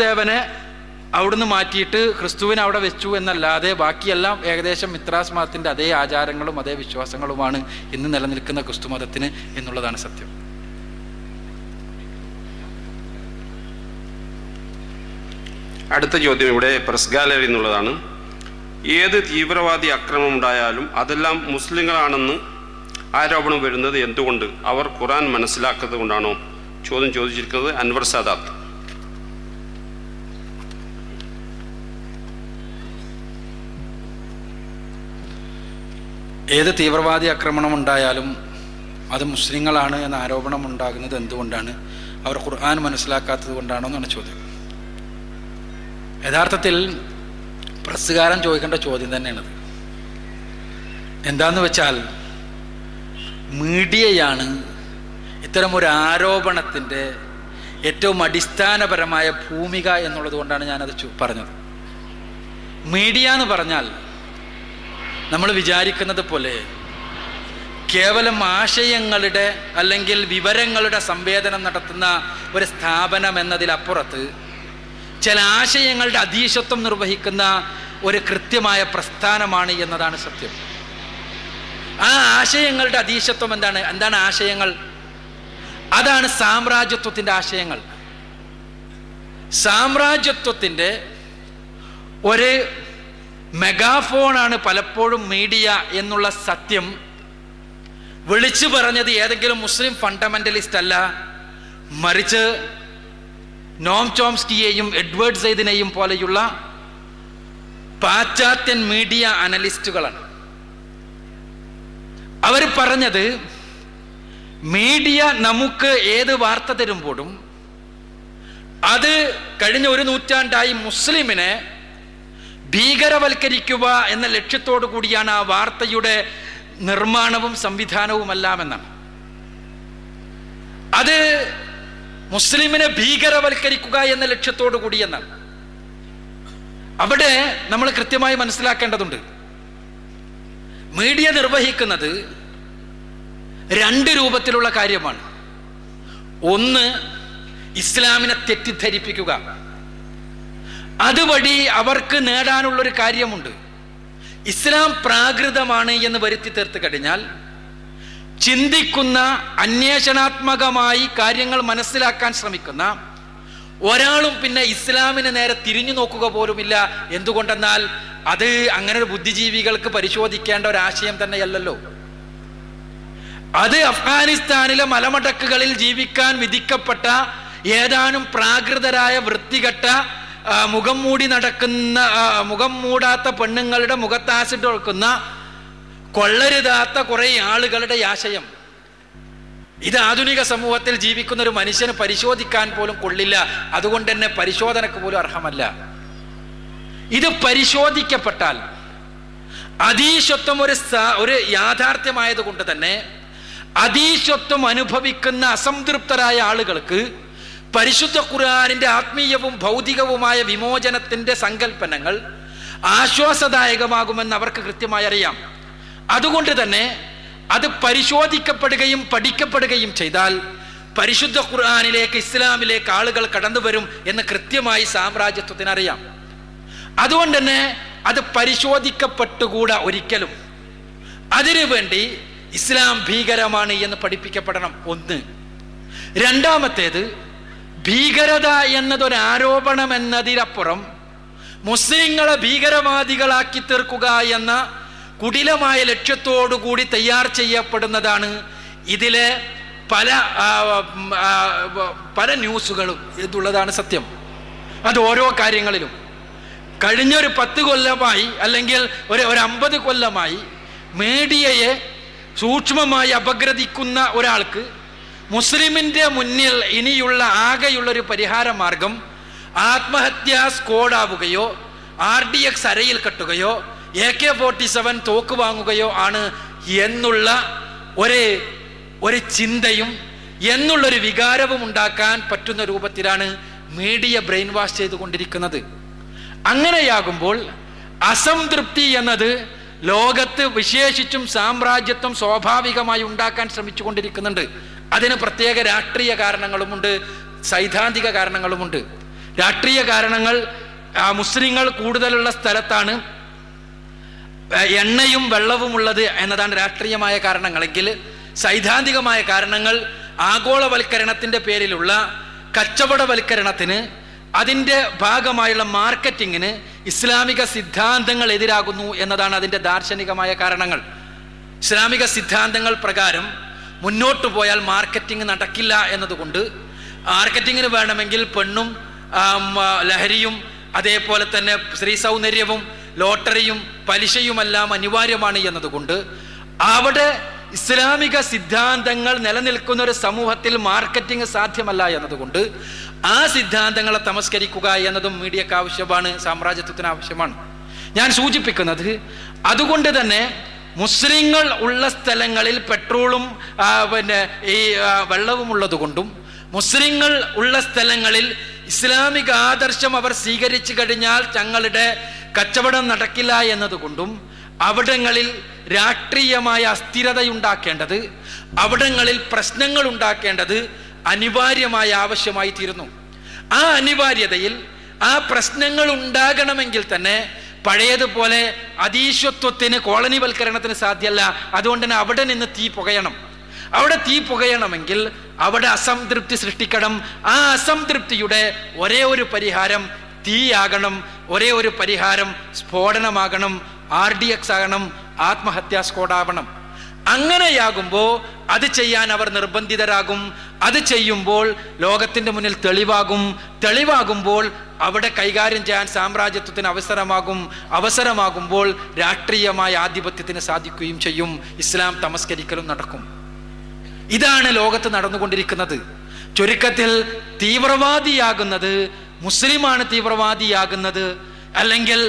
ദേവനെ അവിടുന്ന് മാറ്റിയിട്ട് ക്രിസ്തുവിനെ അവിടെ വെച്ചു എന്നല്ലാതെ ബാക്കിയെല്ലാം ഏകദേശം മിത്രാസ് മതത്തിൻ്റെ അതേ ആചാരങ്ങളും അതേ വിശ്വാസങ്ങളുമാണ് ഇന്ന് നിലനിൽക്കുന്ന ക്രിസ്തു മതത്തിന് എന്നുള്ളതാണ് സത്യം. അടുത്ത ചോദ്യം ഇവിടെ പ്രസ് ഗാലറി എന്നുള്ളതാണ്. ഏത് തീവ്രവാദി ആക്രമണം ഉണ്ടായാലും അതെല്ലാം മുസ്ലിങ്ങളാണെന്ന് ആരോപണം വരുന്നത് എന്തുകൊണ്ട്? അവർ ഖുർആൻ മനസ്സിലാക്കുന്നത് കൊണ്ടാണോ? ചോദ്യം ചോദിച്ചിരിക്കുന്നത് അൻവർ സാദാത്ത്. ഏത് തീവ്രവാദി ആക്രമണം ഉണ്ടായാലും അത് മുസ്ലിങ്ങളാണ് എന്ന ആരോപണം ഉണ്ടാകുന്നത് എന്തുകൊണ്ടാണ്? അവർ ഖുർആൻ മനസ്സിലാക്കാത്തത് കൊണ്ടാണോ എന്നാണ് ചോദ്യം. യഥാർത്ഥത്തിൽ പ്രസ്സുകാരൻ ചോദിക്കേണ്ട ചോദ്യം തന്നെയാണത്. എന്താന്ന് വെച്ചാൽ മീഡിയയാണ് ഇത്തരമൊരു ആരോപണത്തിൻ്റെ ഏറ്റവും അടിസ്ഥാനപരമായ ഭൂമിക എന്നുള്ളത് കൊണ്ടാണ് ഞാനത് പറഞ്ഞത്. മീഡിയ എന്ന് പറഞ്ഞാൽ നമ്മൾ വിചാരിക്കുന്നത് പോലെ കേവലം ആശയങ്ങളുടെ അല്ലെങ്കിൽ വിവരങ്ങളുടെ സംവേദനം നടത്തുന്ന ഒരു സ്ഥാപനം എന്നതിലപ്പുറത്ത് ചില ആശയങ്ങളുടെ അധീശത്വം നിർവഹിക്കുന്ന ഒരു കൃത്യമായ പ്രസ്ഥാനമാണ് എന്നതാണ് സത്യം. ആ ആശയങ്ങളുടെ അധീശത്വം എന്താണ് ആശയങ്ങൾ? അതാണ് സാമ്രാജ്യത്വത്തിൻ്റെ ആശയങ്ങൾ. സാമ്രാജ്യത്വത്തിൻ്റെ ഒരു മെഗാഫോണാണ് പലപ്പോഴും മീഡിയ എന്നുള്ള സത്യം വിളിച്ചു പറഞ്ഞത് ഏതെങ്കിലും മുസ്ലിം ഫണ്ടമെന്റലിസ്റ്റ് അല്ല, മറിച്ച് നോം ചോംസ്കിയെയും എഡ്വേർഡ് സൈദിനെയും പോലെയുള്ള പാശ്ചാത്യൻ മീഡിയ അനലിസ്റ്റുകളാണ്. അവർ പറഞ്ഞത് മീഡിയ നമുക്ക് ഏത് വാർത്ത തരുമ്പോഴും അത് കഴിഞ്ഞ ഒരു നൂറ്റാണ്ടായി മുസ്ലിമിനെ ഭീകരവൽക്കരിക്കുക എന്ന ലക്ഷ്യത്തോടു കൂടിയാണ് ആ വാർത്തയുടെ നിർമ്മാണവും സംവിധാനവുമെല്ലാം എന്നാണ്. അത് മുസ്ലിമിനെ ഭീകരവൽക്കരിക്കുക എന്ന ലക്ഷ്യത്തോടു കൂടി എന്നാണ്. അവിടെ നമ്മൾ കൃത്യമായി മനസ്സിലാക്കേണ്ടതുണ്ട്, മീഡിയ നിർവഹിക്കുന്നത് രണ്ട് രൂപത്തിലുള്ള കാര്യമാണ്. ഒന്ന്, ഇസ്ലാമിനെ തെറ്റിദ്ധരിപ്പിക്കുക. അതുവഴി അവർക്ക് നേടാനുള്ളൊരു കാര്യമുണ്ട്. ഇസ്ലാം പ്രാകൃതമാണ് എന്ന് വരുത്തി തീർത്ത് കഴിഞ്ഞാൽ ചിന്തിക്കുന്ന, അന്വേഷണാത്മകമായി കാര്യങ്ങൾ മനസ്സിലാക്കാൻ ശ്രമിക്കുന്ന ഒരാളും പിന്നെ ഇസ്ലാമിന് നേരെ തിരിഞ്ഞു നോക്കുക പോലുമില്ല. എന്തുകൊണ്ടെന്നാൽ അത് അങ്ങനെ ഒരു ബുദ്ധിജീവികൾക്ക് പരിശോധിക്കേണ്ട ഒരാശയം തന്നെയല്ലല്ലോ. അത് അഫ്ഗാനിസ്ഥാനിലെ മലമടക്കുകളിൽ ജീവിക്കാൻ വിധിക്കപ്പെട്ട ഏതാനും പ്രാകൃതരായ വൃത്തികെട്ട മുഖം മൂടാത്ത പെണ്ണുങ്ങളുടെ മുഖത്ത് ആസിഡ് ഒഴുക്കുന്ന കൊള്ളരുതാത്ത കുറെ ആളുകളുടെ ആശയം. ഇത് ആധുനിക സമൂഹത്തിൽ ജീവിക്കുന്ന ഒരു മനുഷ്യന് പരിശോധിക്കാൻ പോലും കൊള്ളില്ല. അതുകൊണ്ട് തന്നെ പരിശോധനക്ക് പോലും അർഹമല്ല. ഇത് പരിശോധിക്കപ്പെട്ടാൽ അധീശത്വം ഒരു യാഥാർത്ഥ്യമായത് കൊണ്ട് തന്നെ അധീശത്വം അനുഭവിക്കുന്ന അസംതൃപ്തരായ ആളുകൾക്ക് പരിശുദ്ധ ഖുർആനിന്റെ ആത്മീയവും ഭൗതികവുമായ വിമോചനത്തിന്റെ സങ്കല്പനങ്ങൾ ആശ്വാസദായകമാകുമെന്ന് അവർക്ക് കൃത്യമായി അറിയാം. അതുകൊണ്ട് തന്നെ അത് പരിശോധിക്കപ്പെടുകയും പഠിക്കപ്പെടുകയും ചെയ്താൽ പരിശുദ്ധ ഖുർആനിലേക്ക്, ഇസ്ലാമിലേക്ക് ആളുകൾ കടന്നു വരും എന്ന് കൃത്യമായി സാമ്രാജ്യത്വത്തിനറിയാം. അതുകൊണ്ട് തന്നെ അത് പരിശോധിക്കപ്പെട്ടുകൂടാ ഒരിക്കലും. അതിനുവേണ്ടി ഇസ്ലാം ഭീകരമാണ് എന്ന് പഠിപ്പിക്കപ്പെടണം, ഒന്ന്. രണ്ടാമത്തേത്, ഭീകരത എന്നതൊരാരോപണം എന്നതിനപ്പുറം മുസ്ലിങ്ങളെ ഭീകരവാദികളാക്കി തീർക്കുക എന്ന കുടിലമായ ലക്ഷ്യത്തോടുകൂടി തയ്യാർ ചെയ്യപ്പെടുന്നതാണ് ഇതിലെ പല ന്യൂസുകളും ഇതുള്ളതാണ് സത്യം. അത് ഓരോ കാര്യങ്ങളിലും കഴിഞ്ഞൊരു 10 കൊല്ലമായി അല്ലെങ്കിൽ ഒരു 50 കൊല്ലമായി മീഡിയയെ സൂക്ഷ്മമായി അപഗ്രഥിക്കുന്ന ഒരാൾക്ക് മുസ്ലിമിൻ്റെ മുന്നിൽ ഇനിയുള്ള ആകെയുള്ളൊരു പരിഹാര മാർഗം ആത്മഹത്യാ സ്ക്വാഡാവുകയോ RDX അരയിൽ കെട്ടുകയോ AK-47 തോക്ക് വാങ്ങുകയോ ആണ് എന്നുള്ള ഒരു ചിന്തയും എന്നുള്ളൊരു വികാരവും ഉണ്ടാക്കാൻ പറ്റുന്ന രൂപത്തിലാണ് മീഡിയ ബ്രെയിൻ വാഷ് ചെയ്തുകൊണ്ടിരിക്കുന്നത്. അങ്ങനെയാകുമ്പോൾ അസംതൃപ്തി എന്നത് ലോകത്ത് വിശേഷിച്ചും സാമ്രാജ്യത്വം സ്വാഭാവികമായി ഉണ്ടാക്കാൻ ശ്രമിച്ചുകൊണ്ടിരിക്കുന്നുണ്ട്. അതിന് പ്രത്യേക രാഷ്ട്രീയ കാരണങ്ങളുമുണ്ട്, സൈദ്ധാന്തിക കാരണങ്ങളുമുണ്ട്. രാഷ്ട്രീയ കാരണങ്ങൾ, മുസ്ലിങ്ങൾ കൂടുതലുള്ള സ്ഥലത്താണ് എണ്ണയും വെള്ളവും ഉള്ളത് എന്നതാണ് രാഷ്ട്രീയമായ കാരണങ്ങളെങ്കിൽ, സൈദ്ധാന്തികമായ കാരണങ്ങൾ ആഗോളവൽക്കരണത്തിൻ്റെ പേരിലുള്ള കച്ചവടവൽക്കരണത്തിന്, അതിൻ്റെ ഭാഗമായുള്ള മാർക്കറ്റിങ്ങിന് ഇസ്ലാമിക സിദ്ധാന്തങ്ങൾ എതിരാകുന്നു എന്നതാണ് അതിൻ്റെ ദാർശനികമായ കാരണങ്ങൾ. ഇസ്ലാമിക സിദ്ധാന്തങ്ങൾ പ്രകാരം മുന്നോട്ട് പോയാൽ മാർക്കറ്റിംഗ് നടക്കില്ല എന്നതുകൊണ്ട്, മാർക്കറ്റിങ്ങിന് വേണമെങ്കിൽ പെണ്ണും ലഹരിയും അതേപോലെ തന്നെ സ്ത്രീ സൗന്ദര്യവും ലോട്ടറിയും പലിശയുമെല്ലാം അനിവാര്യമാണ് എന്നതുകൊണ്ട്, അവിടെ ഇസ്ലാമിക സിദ്ധാന്തങ്ങൾ നിലനിൽക്കുന്ന ഒരു സമൂഹത്തിൽ മാർക്കറ്റിംഗ് സാധ്യമല്ല എന്നതുകൊണ്ട് ആ സിദ്ധാന്തങ്ങളെ തമസ്കരിക്കുക എന്നതും മീഡിയക്ക് ആവശ്യമാണ്, സാമ്രാജ്യത്വത്തിന് ആവശ്യമാണ്. ഞാൻ സൂചിപ്പിക്കുന്നത് അതുകൊണ്ട് തന്നെ മുസ്ലിങ്ങൾ ഉള്ള സ്ഥലങ്ങളിൽ പെട്രോളും ഈ വെള്ളവും ഉള്ളത് കൊണ്ടും, മുസ്ലിങ്ങൾ ഉള്ള സ്ഥലങ്ങളിൽ ഇസ്ലാമിക ആദർശം അവർ സ്വീകരിച്ചു കഴിഞ്ഞാൽ തങ്ങളുടെ കച്ചവടം നടക്കില്ല എന്നതുകൊണ്ടും, അവിടങ്ങളിൽ രാഷ്ട്രീയമായ അസ്ഥിരതയുണ്ടാക്കേണ്ടത്, അവിടങ്ങളിൽ പ്രശ്നങ്ങൾ ഉണ്ടാക്കേണ്ടത് അനിവാര്യമായ ആവശ്യമായി തീരുന്നു. ആ അനിവാര്യതയിൽ ആ പ്രശ്നങ്ങൾ ഉണ്ടാകണമെങ്കിൽ തന്നെ പഴയതുപോലെ അധീശത്വത്തിന്, കോളനിവൽക്കരണത്തിന് സാധ്യമല്ല. അതുകൊണ്ട് തന്നെ അവിടെ നിന്ന് തീ പുകയണം. അവിടെ തീ പുകയണമെങ്കിൽ അവിടെ അസംതൃപ്തി സൃഷ്ടിക്കണം. ആ അസംതൃപ്തിയുടെ ഒരേ ഒരു പരിഹാരം തീയാകണം, ഒരേ ഒരു പരിഹാരം സ്ഫോടനമാകണം, RDX ആകണം, ആത്മഹത്യാ സ്ക്വാഡാവണം. അങ്ങനെയാകുമ്പോൾ അത് ചെയ്യാൻ അവർ നിർബന്ധിതരാകും. അത് ചെയ്യുമ്പോൾ ലോകത്തിൻ്റെ മുന്നിൽ തെളിവാകുമ്പോൾ അവിടെ കൈകാര്യം ചെയ്യാൻ സാമ്രാജ്യത്വത്തിന് അവസരമാകുമ്പോൾ രാഷ്ട്രീയമായ ആധിപത്യത്തിന് സാധിക്കുകയും ചെയ്യും. ഇസ്ലാം തമസ്കരിക്കലും നടക്കും. ഇതാണ് ലോകത്ത് നടന്നുകൊണ്ടിരിക്കുന്നത്. ചുരുക്കത്തിൽ തീവ്രവാദിയാകുന്നത് മുസ്ലിമാണ്, തീവ്രവാദിയാകുന്നത് അല്ലെങ്കിൽ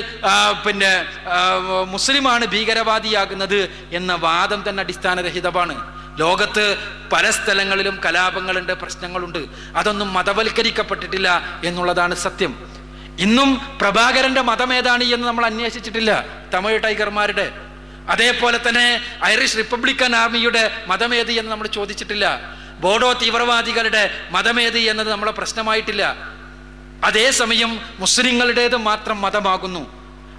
മുസ്ലിമാണ് ഭീകരവാദിയാകുന്നത് എന്ന വാദം തന്നെ അടിസ്ഥാനരഹിതമാണ്. ലോകത്ത് പല സ്ഥലങ്ങളിലും കലാപങ്ങളുണ്ട്, പ്രശ്നങ്ങളുണ്ട്. അതൊന്നും മതവൽക്കരിക്കപ്പെട്ടിട്ടില്ല എന്നുള്ളതാണ് സത്യം. ഇന്നും പ്രഭാകരന്റെ മതം ഏതാണ് എന്ന് നമ്മൾ അന്വേഷിച്ചിട്ടില്ല, തമിഴ് ടൈഗർമാരുടെ. അതേപോലെ തന്നെ ഐറിഷ് റിപ്പബ്ലിക്കൻ ആർമിയുടെ മതമേത് എന്ന് നമ്മൾ ചോദിച്ചിട്ടില്ല. ബോഡോ തീവ്രവാദികളുടെ മതമേത് എന്നത് നമ്മളെ പ്രശ്നമായിട്ടില്ല. അതേസമയം മുസ്ലിങ്ങളുടേത് മാത്രം മതമാകുന്നു.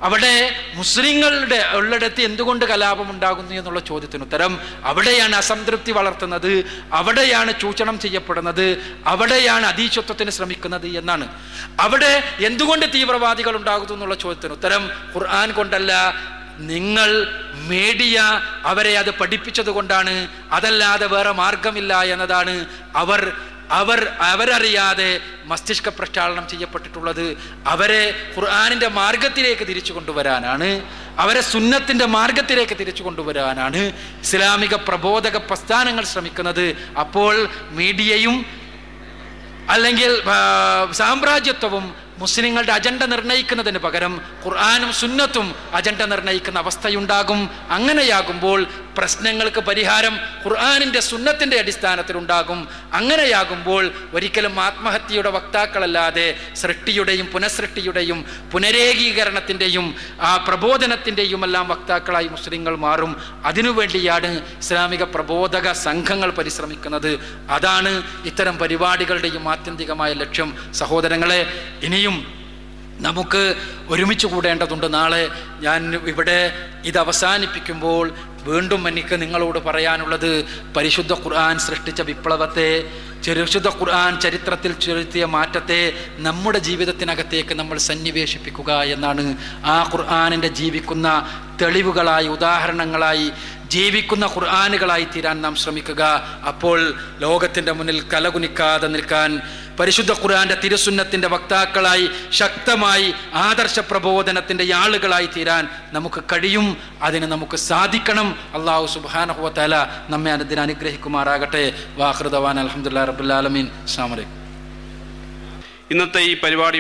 അവിടെ മുസ്ലിങ്ങളുടെ ഉള്ളിടത്ത് എന്തുകൊണ്ട് കലാപം ഉണ്ടാകുന്നു എന്നുള്ള ചോദ്യത്തിന് ഉത്തരം അവിടെയാണ് അസംതൃപ്തി വളർത്തുന്നത്, അവിടെയാണ് ചൂഷണം ചെയ്യപ്പെടുന്നത്, അവിടെയാണ് അധീശത്വത്തിന് ശ്രമിക്കുന്നത് എന്നാണ്. അവിടെ എന്തുകൊണ്ട് തീവ്രവാദികൾ ഉണ്ടാകുന്നു എന്നുള്ള ചോദ്യത്തിന് ഉത്തരം ഖുർആൻ കൊണ്ടല്ല, നിങ്ങൾ മീഡിയ അവരെ അത് പഠിപ്പിച്ചത് കൊണ്ടാണ്, അതല്ലാതെ വേറെ മാർഗമില്ല എന്നതാണ്. അവരറിയാതെ മസ്തിഷ്ക പ്രക്ഷാളനം ചെയ്യപ്പെട്ടിട്ടുള്ളത്. അവരെ ഖുർആനിന്റെ മാർഗത്തിലേക്ക് തിരിച്ചു കൊണ്ടുവരാനാണ്, അവരെ സുന്നത്തിന്റെ മാർഗത്തിലേക്ക് തിരിച്ചു കൊണ്ടുവരാനാണ് ഇസ്ലാമിക പ്രബോധക പ്രസ്ഥാനങ്ങൾ ശ്രമിക്കുന്നത്. അപ്പോൾ മീഡിയയും അല്ലെങ്കിൽ സാമ്രാജ്യത്വവും മുസ്ലിങ്ങളുടെ അജണ്ട നിർണ്ണയിക്കുന്നതിന് പകരം ഖുർആനും സുന്നത്തും അജണ്ട നിർണ്ണയിക്കുന്ന അവസ്ഥയുണ്ടാകും. അങ്ങനെയാകുമ്പോൾ പ്രശ്നങ്ങൾക്ക് പരിഹാരം ഖുർആനിന്റെ സുന്നത്തിന്റെ അടിസ്ഥാനത്തിലുണ്ടാകും. അങ്ങനെയാകുമ്പോൾ ഒരിക്കലും ആത്മഹത്യയുടെ വക്താക്കളല്ലാതെ സൃഷ്ടിയുടെയും പുനഃസൃഷ്ടിയുടെയും പുനരേകീകരണത്തിൻ്റെയും ആ പ്രബോധനത്തിൻ്റെയും എല്ലാം വക്താക്കളായി മുസ്ലിങ്ങൾ മാറും. അതിനുവേണ്ടിയാണ് ഇസ്ലാമിക പ്രബോധക സംഘങ്ങൾ പരിശ്രമിക്കുന്നത്. അതാണ് ഇത്തരം പരിപാടികളുടെയും ആത്യന്തികമായ ലക്ഷ്യം. സഹോദരങ്ങളെ, ഇനിയും നമുക്ക് ഒരുമിച്ച് കൂടേണ്ടതുണ്ട്. നാളെ ഞാൻ ഇവിടെ ഇത് അവസാനിപ്പിക്കുമ്പോൾ വീണ്ടും എനിക്ക് നിങ്ങളോട് പറയാനുള്ളത്, പരിശുദ്ധ ഖുർആൻ സൃഷ്ടിച്ച വിപ്ലവത്തെ, പരിശുദ്ധ ഖുർആൻ ചരിത്രത്തിൽ ചെലുത്തിയ മാറ്റത്തെ നമ്മുടെ ജീവിതത്തിനകത്തേക്ക് നമ്മൾ സന്നിവേശിപ്പിക്കുക എന്നാണ്. ആ ഖുർആനിൻ്റെ ജീവിക്കുന്ന തെളിവുകളായി, ഉദാഹരണങ്ങളായി, ജീവിക്കുന്ന ഖുർആനുകളായി തീരാൻ നാം ശ്രമിക്കുക. അപ്പോൾ ലോകത്തിൻ്റെ മുന്നിൽ കലകുനിക്കാതെ നിൽക്കാൻ, പരിശുദ്ധ ഖുർആന്റെ തിരുസുന്നത്തിന്റെ വക്താക്കളായി, ശക്തമായി ആദർശ പ്രബോധനത്തിന്റെ ആളുകളായി തീരാൻ നമുക്ക് കഴിയും. അതിന് നമുക്ക് സാധിക്കണം. അല്ലാഹു സുബ്ഹാനഹു വ തആല നമ്മെ അതിന് അനുഗ്രഹിക്കുമാറാകട്ടെ. വാഖിറു ദഅവാന അൽഹംദുലില്ലാഹി റബ്ബിൽ ആലമീൻ. അസ്സലാമു അലൈക്കും. ഇന്നത്തെ ഈ പരിപാടി